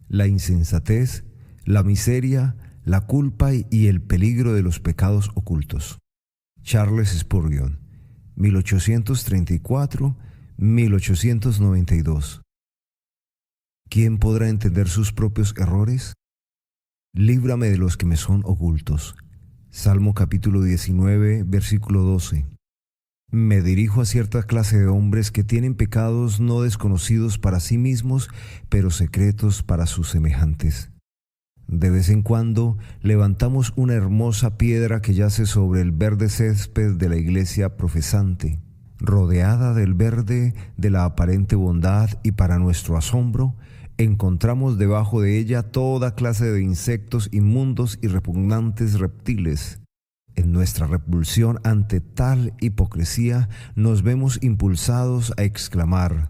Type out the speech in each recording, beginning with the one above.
la insensatez, la miseria, la culpa y el peligro de los pecados ocultos. Charles Spurgeon, 1834-1892. ¿Quién podrá entender sus propios errores? Líbrame de los que me son ocultos. Salmo capítulo 19, versículo 12. Me dirijo a cierta clase de hombres que tienen pecados no desconocidos para sí mismos, pero secretos para sus semejantes. De vez en cuando levantamos una hermosa piedra que yace sobre el verde césped de la iglesia profesante, rodeada del verde de la aparente bondad, y para nuestro asombro, encontramos debajo de ella toda clase de insectos inmundos y repugnantes reptiles. En nuestra repulsión ante tal hipocresía, nos vemos impulsados a exclamar: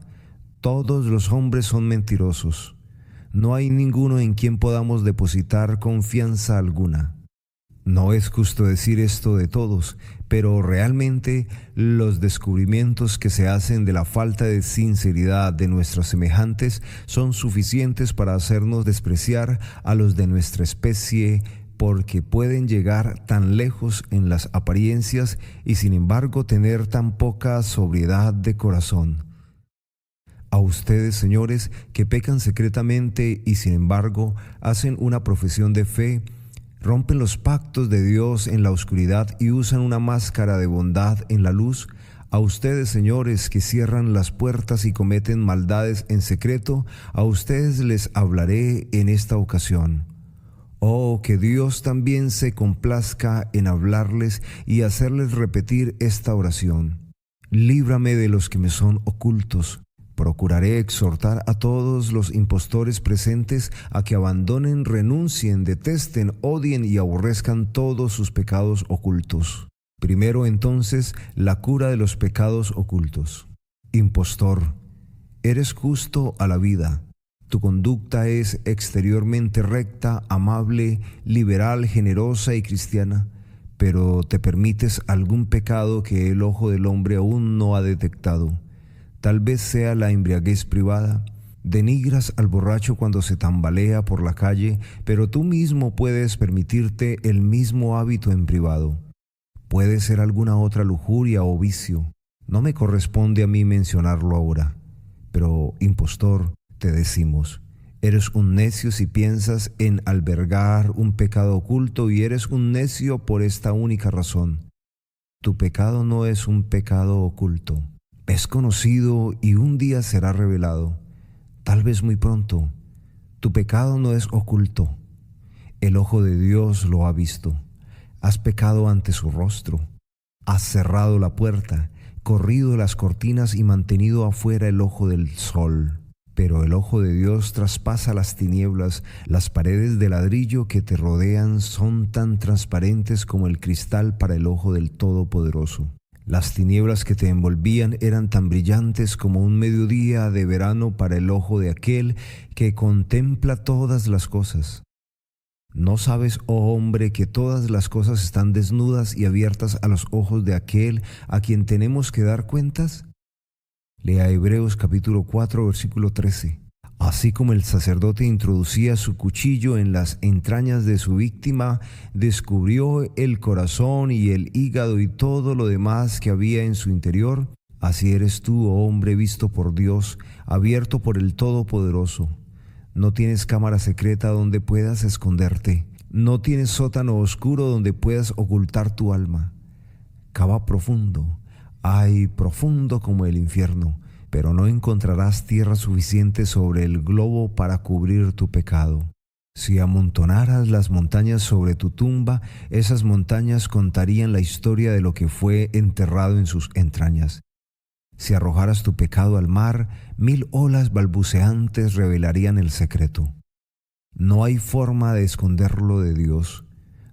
todos los hombres son mentirosos. No hay ninguno en quien podamos depositar confianza alguna. No es justo decir esto de todos, pero realmente los descubrimientos que se hacen de la falta de sinceridad de nuestros semejantes son suficientes para hacernos despreciar a los de nuestra especie, porque pueden llegar tan lejos en las apariencias y sin embargo tener tan poca sobriedad de corazón. A ustedes, señores, que pecan secretamente y sin embargo hacen una profesión de fe, rompen los pactos de Dios en la oscuridad y usan una máscara de bondad en la luz. A ustedes, señores, que cierran las puertas y cometen maldades en secreto, a ustedes les hablaré en esta ocasión. Oh, que Dios también se complazca en hablarles y hacerles repetir esta oración. Líbrame de los que me son ocultos. Procuraré exhortar a todos los impostores presentes a que abandonen, renuncien, detesten, odien y aborrezcan todos sus pecados ocultos. Primero, entonces, la cura de los pecados ocultos. Impostor, eres justo a la vida. Tu conducta es exteriormente recta, amable, liberal, generosa y cristiana, pero te permites algún pecado que el ojo del hombre aún no ha detectado. Tal vez sea la embriaguez privada. Denigras al borracho cuando se tambalea por la calle, pero tú mismo puedes permitirte el mismo hábito en privado. Puede ser alguna otra lujuria o vicio. No me corresponde a mí mencionarlo ahora. Pero, impostor, te decimos, eres un necio si piensas en albergar un pecado oculto, y eres un necio por esta única razón. Tu pecado no es un pecado oculto. Es conocido y un día será revelado, tal vez muy pronto. Tu pecado no es oculto. El ojo de Dios lo ha visto. Has pecado ante su rostro. Has cerrado la puerta, corrido las cortinas y mantenido afuera el ojo del sol. Pero el ojo de Dios traspasa las tinieblas. Las paredes de ladrillo que te rodean son tan transparentes como el cristal para el ojo del Todopoderoso. Las tinieblas que te envolvían eran tan brillantes como un mediodía de verano para el ojo de aquel que contempla todas las cosas. ¿No sabes, oh hombre, que todas las cosas están desnudas y abiertas a los ojos de aquel a quien tenemos que dar cuentas? Lea Hebreos capítulo 4, versículo 13. Así como el sacerdote introducía su cuchillo en las entrañas de su víctima, descubrió el corazón y el hígado y todo lo demás que había en su interior, así eres tú, oh hombre visto por Dios, abierto por el Todopoderoso. No tienes cámara secreta donde puedas esconderte. No tienes sótano oscuro donde puedas ocultar tu alma. Cava profundo, ay, profundo como el infierno, pero no encontrarás tierra suficiente sobre el globo para cubrir tu pecado. Si amontonaras las montañas sobre tu tumba, esas montañas contarían la historia de lo que fue enterrado en sus entrañas. Si arrojaras tu pecado al mar, 1000 olas balbuceantes revelarían el secreto. No hay forma de esconderlo de Dios.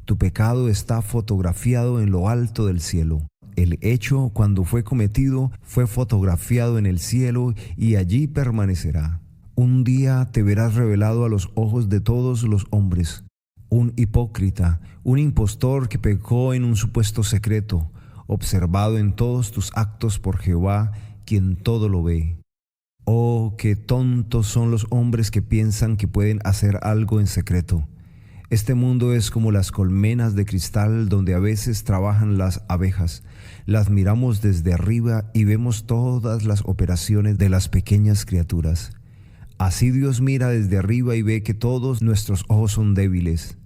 Tu pecado está fotografiado en lo alto del cielo. El hecho, cuando fue cometido, fue fotografiado en el cielo y allí permanecerá. Un día te verás revelado a los ojos de todos los hombres. Un hipócrita, un impostor que pecó en un supuesto secreto, observado en todos tus actos por Jehová, quien todo lo ve. Oh, qué tontos son los hombres que piensan que pueden hacer algo en secreto. Este mundo es como las colmenas de cristal donde a veces trabajan las abejas. Las miramos desde arriba y vemos todas las operaciones de las pequeñas criaturas. Así Dios mira desde arriba y ve que todos nuestros ojos son débiles.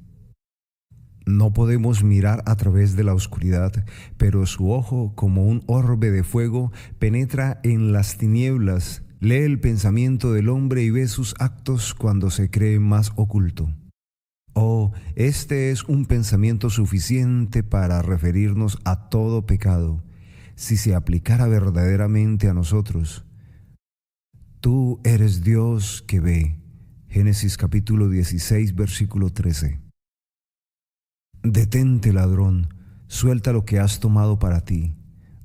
No podemos mirar a través de la oscuridad, pero su ojo, como un orbe de fuego, penetra en las tinieblas, lee el pensamiento del hombre y ve sus actos cuando se cree más oculto. Oh, este es un pensamiento suficiente para referirnos a todo pecado, si se aplicara verdaderamente a nosotros. Tú eres Dios que ve. Génesis capítulo 16, versículo 13. Detente, ladrón, suelta lo que has tomado para ti.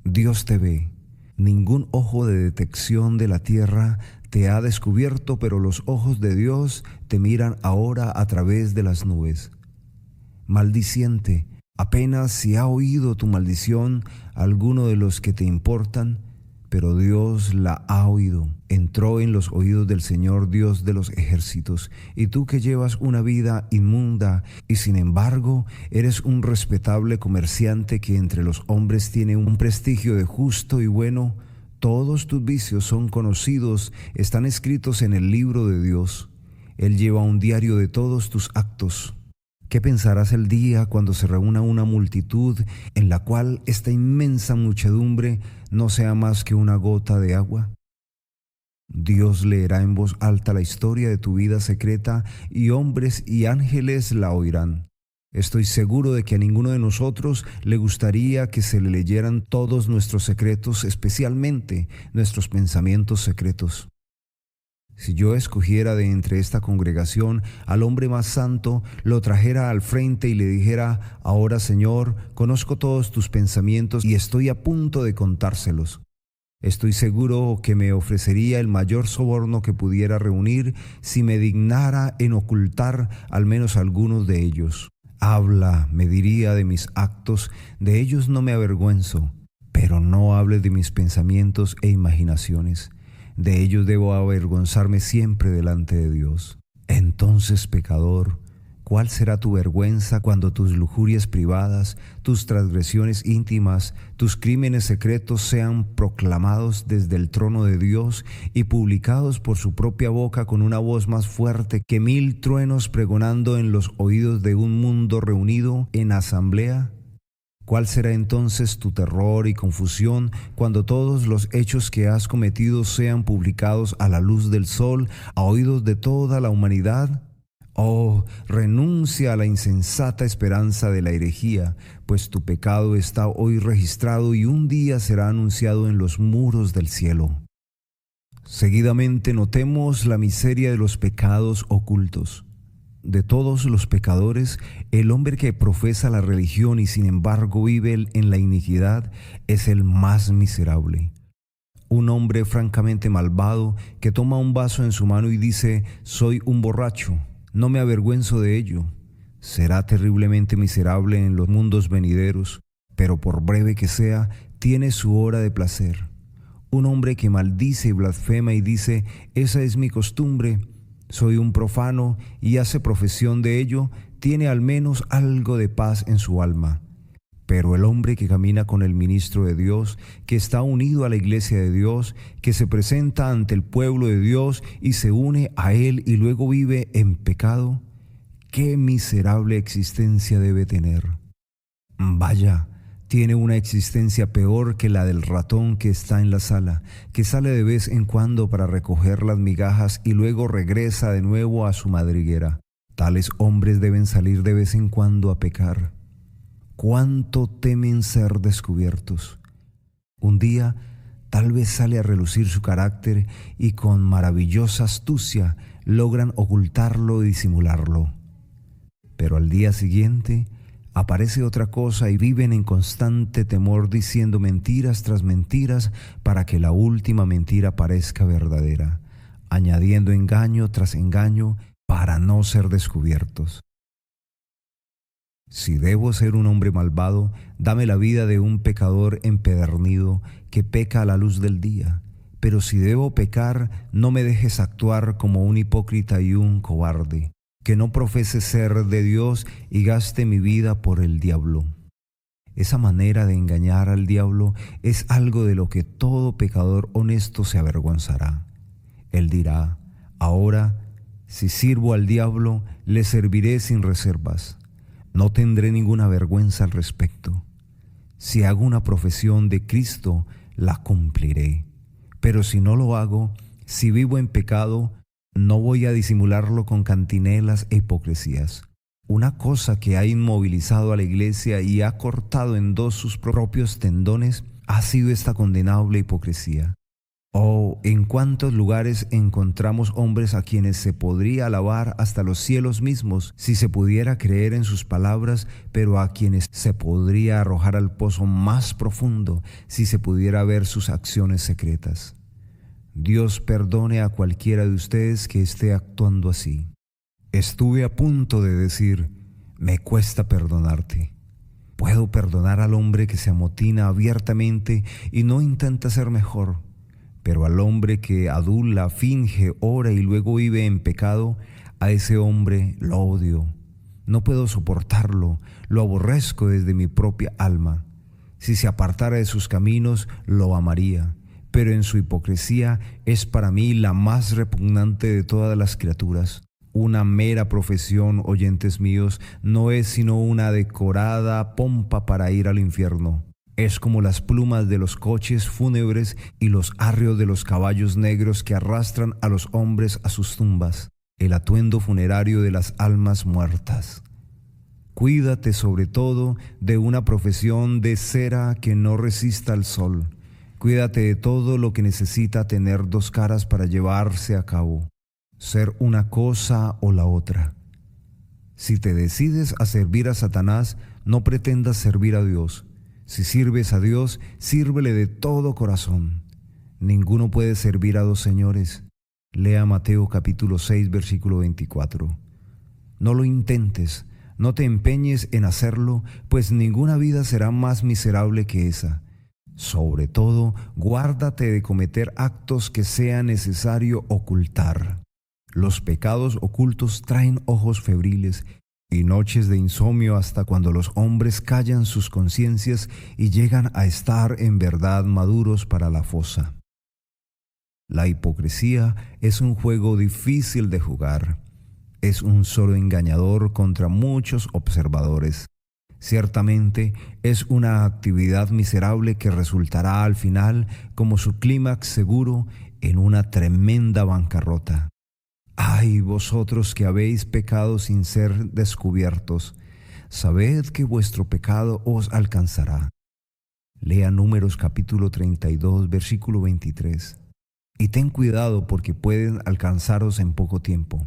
Dios te ve. Ningún ojo de detección de la tierra te ha descubierto, pero los ojos de Dios te miran ahora a través de las nubes. Maldiciente, apenas si ha oído tu maldición alguno de los que te importan, pero Dios la ha oído. Entró en los oídos del Señor Dios de los ejércitos. Y tú que llevas una vida inmunda y sin embargo eres un respetable comerciante que entre los hombres tiene un prestigio de justo y bueno, todos tus vicios son conocidos, están escritos en el libro de Dios. Él lleva un diario de todos tus actos. ¿Qué pensarás el día cuando se reúna una multitud en la cual esta inmensa muchedumbre no sea más que una gota de agua? Dios leerá en voz alta la historia de tu vida secreta y hombres y ángeles la oirán. Estoy seguro de que a ninguno de nosotros le gustaría que se le leyeran todos nuestros secretos, especialmente nuestros pensamientos secretos. Si yo escogiera de entre esta congregación al hombre más santo, lo trajera al frente y le dijera: ahora, Señor, conozco todos tus pensamientos y estoy a punto de contárselos. Estoy seguro que me ofrecería el mayor soborno que pudiera reunir si me dignara en ocultar al menos algunos de ellos. Habla, me diría, de mis actos, de ellos no me avergüenzo, pero no hables de mis pensamientos e imaginaciones. De ellos debo avergonzarme siempre delante de Dios. Entonces, pecador, ¿cuál será tu vergüenza cuando tus lujurias privadas, tus transgresiones íntimas, tus crímenes secretos sean proclamados desde el trono de Dios y publicados por su propia boca con una voz más fuerte que 1000 truenos pregonando en los oídos de un mundo reunido en asamblea? ¿Cuál será entonces tu terror y confusión cuando todos los hechos que has cometido sean publicados a la luz del sol, a oídos de toda la humanidad? Oh, renuncia a la insensata esperanza de la herejía, pues tu pecado está hoy registrado y un día será anunciado en los muros del cielo. Seguidamente notemos la miseria de los pecados ocultos. De todos los pecadores, el hombre que profesa la religión y sin embargo vive en la iniquidad es el más miserable. Un hombre francamente malvado que toma un vaso en su mano y dice: soy un borracho, no me avergüenzo de ello. Será terriblemente miserable en los mundos venideros, pero por breve que sea, tiene su hora de placer. Un hombre que maldice y blasfema y dice: esa es mi costumbre, soy un profano, y hace profesión de ello, tiene al menos algo de paz en su alma. Pero el hombre que camina con el ministro de Dios, que está unido a la iglesia de Dios, que se presenta ante el pueblo de Dios y se une a él y luego vive en pecado, qué miserable existencia debe tener. Vaya, tiene una existencia peor que la del ratón que está en la sala, que sale de vez en cuando para recoger las migajas y luego regresa de nuevo a su madriguera. Tales hombres deben salir de vez en cuando a pecar. ¿Cuánto temen ser descubiertos? Un día tal vez sale a relucir su carácter y con maravillosa astucia logran ocultarlo y disimularlo. Pero al día siguiente aparece otra cosa y viven en constante temor diciendo mentiras tras mentiras para que la última mentira parezca verdadera, añadiendo engaño tras engaño para no ser descubiertos. Si debo ser un hombre malvado, dame la vida de un pecador empedernido que peca a la luz del día. Pero si debo pecar, no me dejes actuar como un hipócrita y un cobarde, que no profese ser de Dios y gaste mi vida por el diablo. Esa manera de engañar al diablo es algo de lo que todo pecador honesto se avergonzará. Él dirá: ahora, si sirvo al diablo, le serviré sin reservas. No tendré ninguna vergüenza al respecto. Si hago una profesión de Cristo, la cumpliré. Pero si no lo hago, si vivo en pecado, no voy a disimularlo con cantinelas e hipocresías. Una cosa que ha inmovilizado a la iglesia y ha cortado en dos sus propios tendones ha sido esta condenable hipocresía. Oh, en cuántos lugares encontramos hombres a quienes se podría alabar hasta los cielos mismos si se pudiera creer en sus palabras, pero a quienes se podría arrojar al pozo más profundo si se pudiera ver sus acciones secretas. Dios perdone a cualquiera de ustedes que esté actuando así. Estuve a punto de decir: me cuesta perdonarte. Puedo perdonar al hombre que se amotina abiertamente y no intenta ser mejor, pero al hombre que adula, finge, ora y luego vive en pecado, a ese hombre lo odio. No puedo soportarlo, lo aborrezco desde mi propia alma. Si se apartara de sus caminos, lo amaría, pero en su hipocresía es para mí la más repugnante de todas las criaturas. Una mera profesión, oyentes míos, no es sino una decorada pompa para ir al infierno. Es como las plumas de los coches fúnebres y los arrios de los caballos negros que arrastran a los hombres a sus tumbas, el atuendo funerario de las almas muertas. Cuídate sobre todo de una profesión de cera que no resista al sol. Cuídate de todo lo que necesita tener dos caras para llevarse a cabo, ser una cosa o la otra. Si te decides a servir a Satanás, no pretendas servir a Dios. Si sirves a Dios, sírvele de todo corazón. Ninguno puede servir a dos señores. Lea Mateo capítulo 6, versículo 24. No lo intentes, no te empeñes en hacerlo, pues ninguna vida será más miserable que esa. Sobre todo, guárdate de cometer actos que sea necesario ocultar. Los pecados ocultos traen ojos febriles y noches de insomnio hasta cuando los hombres callan sus conciencias y llegan a estar en verdad maduros para la fosa. La hipocresía es un juego difícil de jugar. Es un solo engañador contra muchos observadores. Ciertamente es una actividad miserable que resultará al final, como su clímax seguro, en una tremenda bancarrota. ¡Ay, vosotros que habéis pecado sin ser descubiertos! Sabed que vuestro pecado os alcanzará. Lea Números capítulo 32, versículo 23. Y ten cuidado porque pueden alcanzaros en poco tiempo.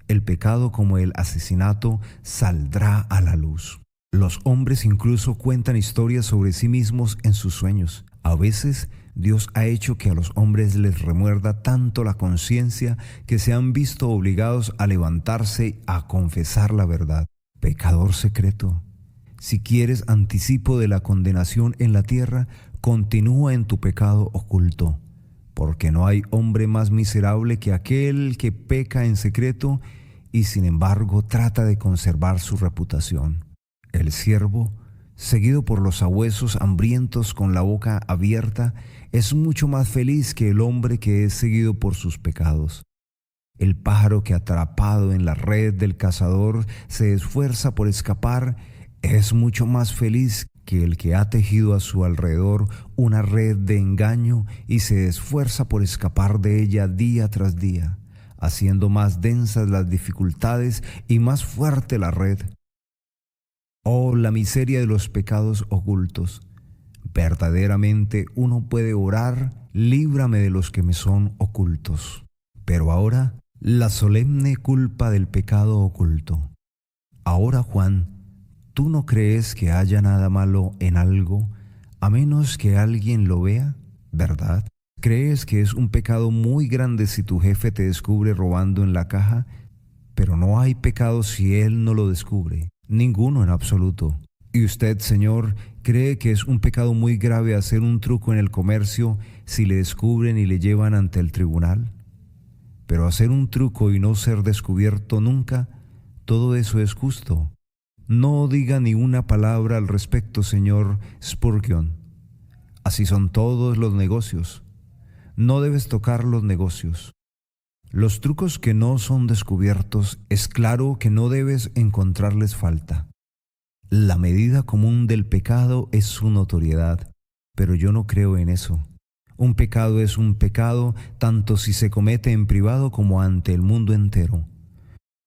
El pecado, como el asesinato, saldrá a la luz. Los hombres incluso cuentan historias sobre sí mismos en sus sueños. A veces Dios ha hecho que a los hombres les remuerda tanto la conciencia que se han visto obligados a levantarse a confesar la verdad. Pecador secreto, si quieres anticipo de la condenación en la tierra, continúa en tu pecado oculto, porque no hay hombre más miserable que aquel que peca en secreto y sin embargo trata de conservar su reputación. El ciervo, seguido por los sabuesos hambrientos con la boca abierta, es mucho más feliz que el hombre que es seguido por sus pecados. El pájaro que atrapado en la red del cazador se esfuerza por escapar es mucho más feliz que el que ha tejido a su alrededor una red de engaño y se esfuerza por escapar de ella día tras día, haciendo más densas las dificultades y más fuerte la red. Oh, la miseria de los pecados ocultos. Verdaderamente uno puede orar: líbrame de los que me son ocultos. Pero ahora, la solemne culpa del pecado oculto. Ahora, Juan, ¿tú no crees que haya nada malo en algo, a menos que alguien lo vea? ¿Verdad? ¿Crees que es un pecado muy grande si tu jefe te descubre robando en la caja? Pero no hay pecado si él no lo descubre. Ninguno en absoluto. Y usted, Señor, cree que es un pecado muy grave hacer un truco en el comercio si le descubren y le llevan ante el tribunal. Pero hacer un truco y no ser descubierto nunca, todo eso es justo. No diga ni una palabra al respecto, señor Spurgeon. Así son todos los negocios. No debes tocar los negocios. Los trucos que no son descubiertos, es claro que no debes encontrarles falta. La medida común del pecado es su notoriedad, pero yo no creo en eso. Un pecado es un pecado tanto si se comete en privado como ante el mundo entero.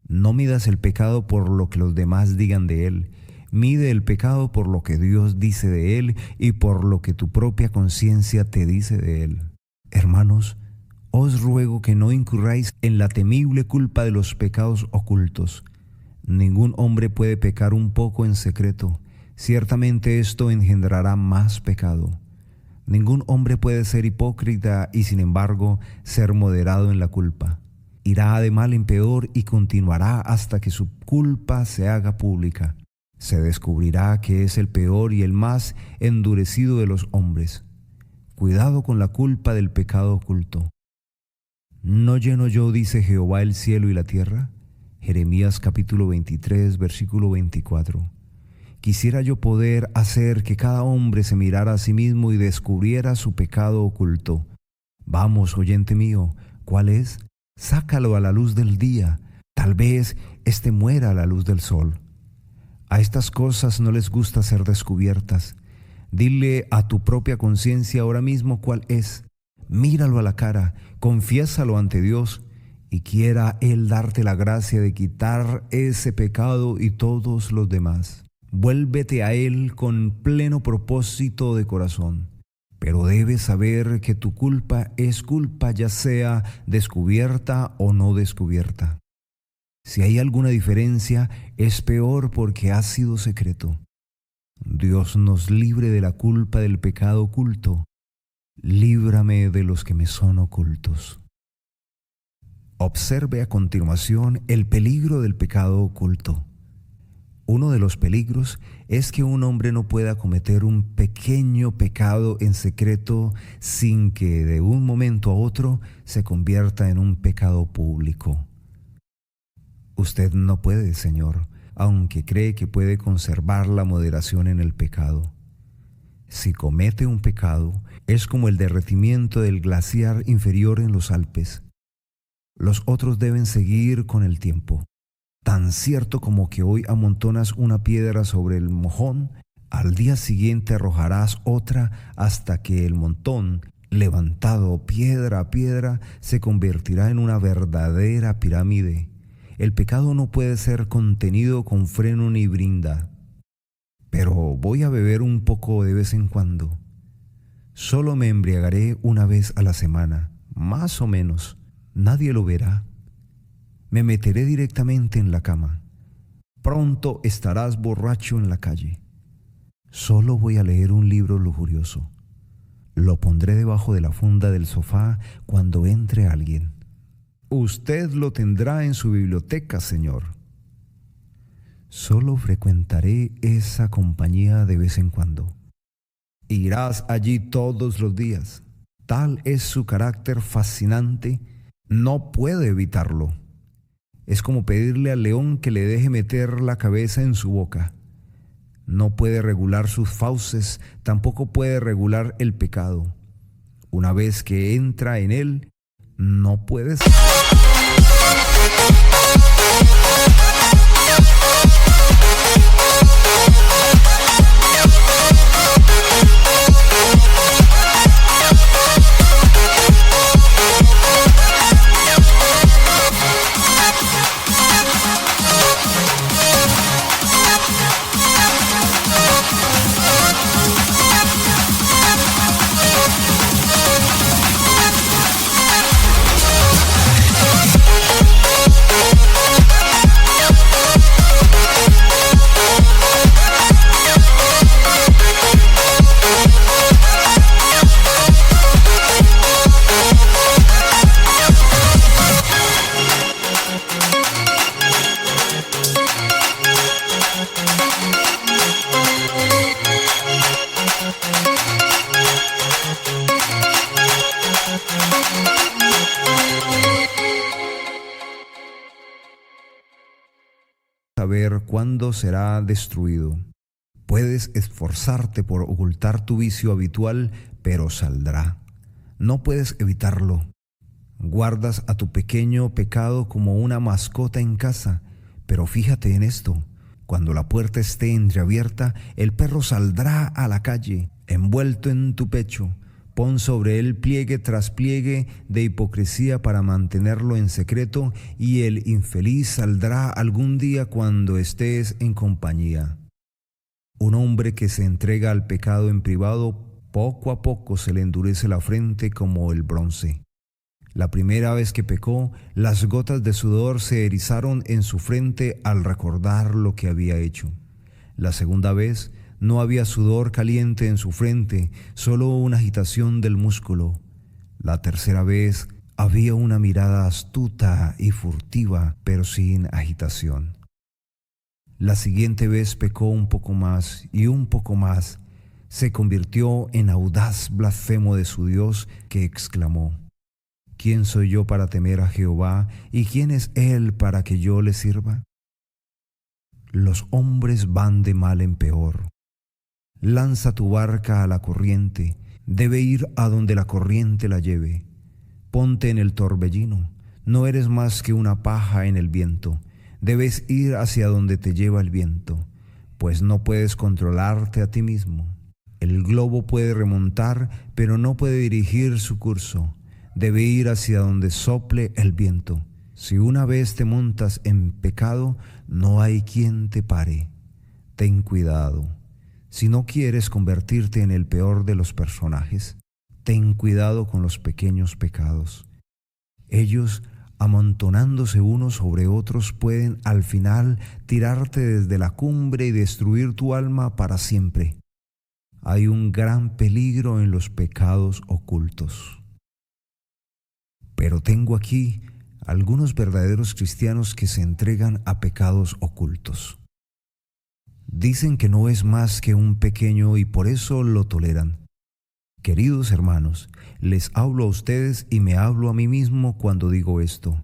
No midas el pecado por lo que los demás digan de él. Mide el pecado por lo que Dios dice de él y por lo que tu propia conciencia te dice de él. Hermanos, os ruego que no incurráis en la temible culpa de los pecados ocultos. Ningún hombre puede pecar un poco en secreto. Ciertamente esto engendrará más pecado. Ningún hombre puede ser hipócrita y sin embargo ser moderado en la culpa. Irá de mal en peor y continuará hasta que su culpa se haga pública. Se descubrirá que es el peor y el más endurecido de los hombres. Cuidado con la culpa del pecado oculto. ¿No lleno yo, dice Jehová, el cielo y la tierra? Jeremías capítulo 23, versículo 24. Quisiera yo poder hacer que cada hombre se mirara a sí mismo y descubriera su pecado oculto. Vamos, oyente mío, ¿cuál es? Sácalo a la luz del día. Tal vez éste muera a la luz del sol. A estas cosas no les gusta ser descubiertas. Dile a tu propia conciencia ahora mismo cuál es. Míralo a la cara, confiésalo ante Dios, y quiera Él darte la gracia de quitar ese pecado y todos los demás. Vuélvete a Él con pleno propósito de corazón. Pero debes saber que tu culpa es culpa, ya sea descubierta o no descubierta. Si hay alguna diferencia, es peor porque ha sido secreto. Dios nos libre de la culpa del pecado oculto. Líbrame de los que me son ocultos. Observe a continuación el peligro del pecado oculto. Uno de los peligros es que un hombre no pueda cometer un pequeño pecado en secreto sin que de un momento a otro se convierta en un pecado público. Usted no puede, Señor, aunque cree que puede conservar la moderación en el pecado. Si comete un pecado, es como el derretimiento del glaciar inferior en los Alpes. Los otros deben seguir con el tiempo. Tan cierto como que hoy amontonas una piedra sobre el mojón, al día siguiente arrojarás otra hasta que el montón, levantado piedra a piedra, se convertirá en una verdadera pirámide. El pecado no puede ser contenido con freno ni brinda. Pero voy a beber un poco de vez en cuando. Solo me embriagaré una vez a la semana, más o menos. Nadie lo verá. Me meteré directamente en la cama. Pronto estarás borracho en la calle. Solo voy a leer un libro lujurioso. Lo pondré debajo de la funda del sofá cuando entre alguien. Usted lo tendrá en su biblioteca, señor. Solo frecuentaré esa compañía de vez en cuando. Irás allí todos los días. Tal es su carácter fascinante, no puede evitarlo. Es como pedirle al león que le deje meter la cabeza en su boca. No puede regular sus fauces, tampoco puede regular el pecado. Una vez que entra en él, no puede ser. saber cuándo será destruido. Puedes esforzarte por ocultar tu vicio habitual, pero saldrá. No puedes evitarlo. Guardas a tu pequeño pecado como una mascota en casa, pero fíjate en esto. Cuando la puerta esté entreabierta, el perro saldrá a la calle, envuelto en tu pecho. Pon sobre él pliegue tras pliegue de hipocresía para mantenerlo en secreto, y el infeliz saldrá algún día cuando estés en compañía. Un hombre que se entrega al pecado en privado, poco a poco se le endurece la frente como el bronce. La primera vez que pecó, las gotas de sudor se erizaron en su frente al recordar lo que había hecho. La segunda vez, no había sudor caliente en su frente, solo una agitación del músculo. La tercera vez, había una mirada astuta y furtiva, pero sin agitación. La siguiente vez pecó un poco más y un poco más. Se convirtió en audaz blasfemo de su Dios, que exclamó: ¿Quién soy yo para temer a Jehová? ¿Y quién es Él para que yo le sirva? Los hombres van de mal en peor. Lanza tu barca a la corriente, debe ir a donde la corriente la lleve. Ponte en el torbellino, no eres más que una paja en el viento. Debes ir hacia donde te lleva el viento, pues no puedes controlarte a ti mismo. El globo puede remontar, pero no puede dirigir su curso. Debe ir hacia donde sople el viento. Si una vez te montas en pecado, no hay quien te pare. Ten cuidado. Si no quieres convertirte en el peor de los personajes, ten cuidado con los pequeños pecados. Ellos, amontonándose unos sobre otros, pueden al final tirarte desde la cumbre y destruir tu alma para siempre. Hay un gran peligro en los pecados ocultos. Pero tengo aquí algunos verdaderos cristianos que se entregan a pecados ocultos. Dicen que no es más que un pequeño y por eso lo toleran. Queridos hermanos, les hablo a ustedes y me hablo a mí mismo cuando digo esto.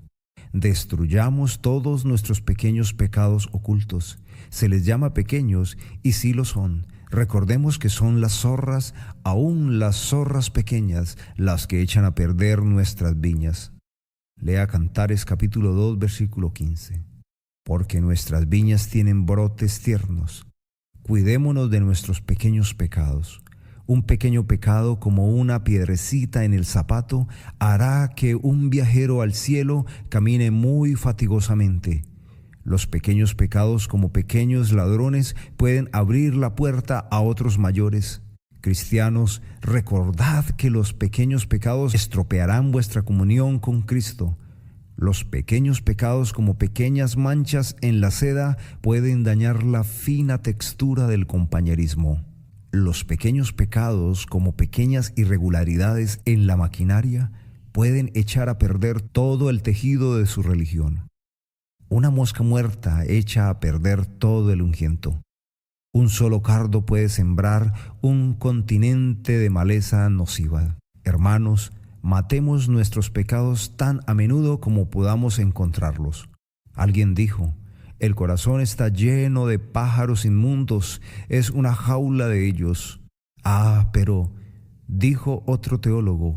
Destruyamos todos nuestros pequeños pecados ocultos. Se les llama pequeños y sí lo son. Recordemos que son las zorras, aún las zorras pequeñas, las que echan a perder nuestras viñas. Lea Cantares capítulo 2, versículo 15. Porque nuestras viñas tienen brotes tiernos. Cuidémonos de nuestros pequeños pecados. Un pequeño pecado como una piedrecita en el zapato hará que un viajero al cielo camine muy fatigosamente. Los pequeños pecados como pequeños ladrones pueden abrir la puerta a otros mayores. Cristianos, recordad que los pequeños pecados estropearán vuestra comunión con Cristo. Los pequeños pecados como pequeñas manchas en la seda pueden dañar la fina textura del compañerismo. Los pequeños pecados como pequeñas irregularidades en la maquinaria pueden echar a perder todo el tejido de su religión. Una mosca muerta echa a perder todo el unguento. Un solo cardo puede sembrar un continente de maleza nociva. Hermanos, matemos nuestros pecados tan a menudo como podamos encontrarlos. Alguien dijo: el corazón está lleno de pájaros inmundos, es una jaula de ellos. Pero, dijo otro teólogo,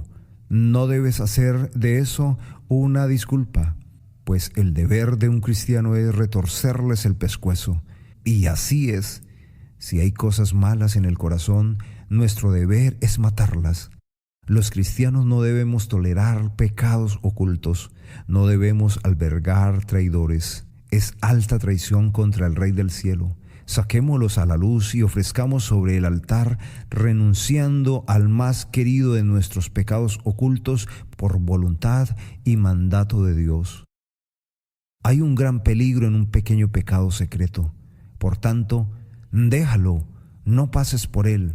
no debes hacer de eso una disculpa, pues el deber de un cristiano es retorcerles el pescuezo. Y así es. Si hay cosas malas en el corazón, nuestro deber es matarlas. Los cristianos no debemos tolerar pecados ocultos, no debemos albergar traidores. Es alta traición contra el Rey del cielo. Saquémoslos a la luz y ofrezcamos sobre el altar, renunciando al más querido de nuestros pecados ocultos por voluntad y mandato de Dios. Hay un gran peligro en un pequeño pecado secreto. Por tanto, déjalo, no pases por él.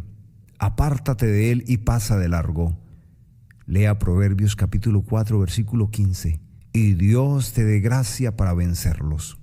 Apártate de él y pasa de largo. Lea Proverbios capítulo 4, versículo 15. Y Dios te dé gracia para vencerlos.